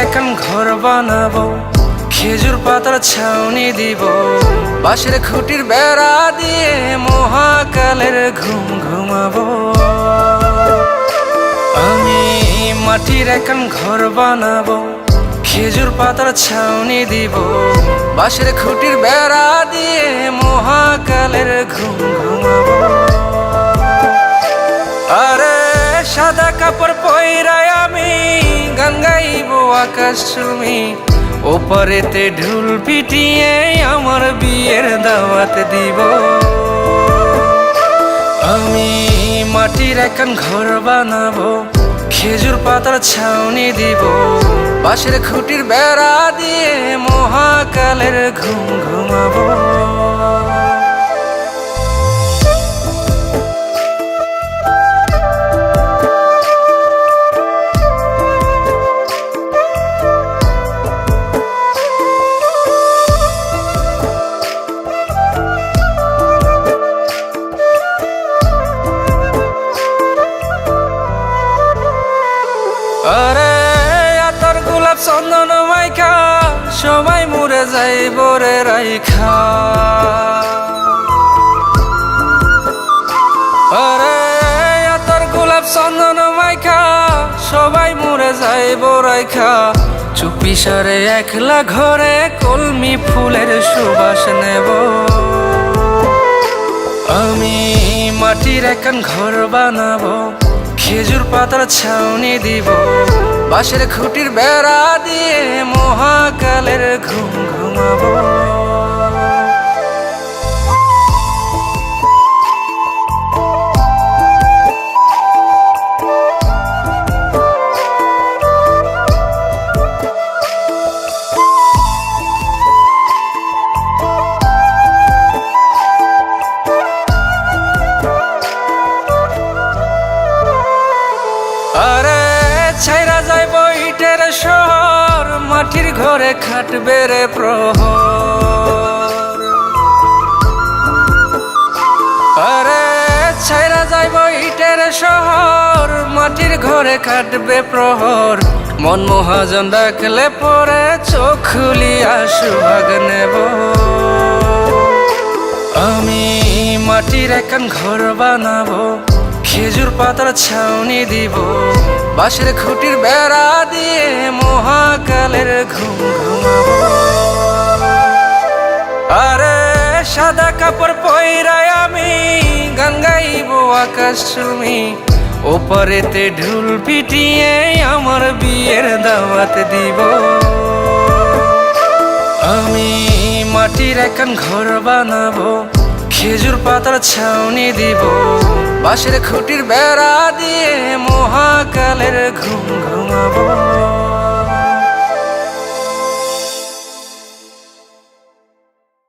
এখন ঘর বানাবো, খেজুর পাতার ছাউনি দিব, বাঁশের খুঁটির বেড়া দিয়ে মহাকালের ঘুম ঘুমাবো। আমি মাটির এখন ঘর বানাবো, খেজুর পাতার ছাউনি দিব, বাঁশের খুঁটির বেড়া দিয়ে মহাকালের ঘুম ঘুমাবো। আরে সাদা কাপড় পইরায় আমি গান গাইব আকাশ চুমি, ওপারেতে ঢুল পিটিয়ে আমার বিয়ের দাওয়াত দিব। আমি মাটির এখন ঘর বানাবো, খেজুর পাতার ছাউনি দিব, বাঁশের খুঁটির বেড়া দিয়ে মহাকালের ঘুম ঘুমাবো। আরে আতর গোলাপ চন্দন মাইখা সবাই মরে যাইব রে রাইখা। আরে আতর গোলাপ চন্দন মাইখা সবাই মরে যাইব রাইখা, চুপি সারে একলা ঘরে কলমি ফুলের সুবাস নেব। আমি মাটির এখন ঘর বানাবো, খেজুর পাতার ছাউনি দিব, বাঁশের খুঁটির বেড়া দিয়ে মহাকালের ঘুম ঘুমাবো। আরে ছাইরা যাইব ইটের শহর, মাটির ঘরে খাটবে রে প্রহর। আরে ছাইরা যাইব ইটের শহর, মাটির ঘরে খাটবে প্রহর, মন মহাজন ডাকলে পরে চোখ খুলিয়া সুহাগ নেব। আমি মাটির এখন ঘর বানাবো, খেজুর পাতার ছাউনি দিব, বাঁশের খুঁটির বেড়া দিয়ে মহাকালের ঘুম ঘুমাবো। আরে সাদা কাপড় পইরায় আমি গান গাইব আকাশ চুমি, ওপারেতে ঢুল পিটিয়ে আমার বিয়ের দাওয়াত দিব। আমি মাটির এখন ঘর বানাবো, খেজুর পাতার ছাউনি দিব, বাঁশের খুঁটির বেড়া দিয়ে মহাকালের ঘুম ঘুমাবো।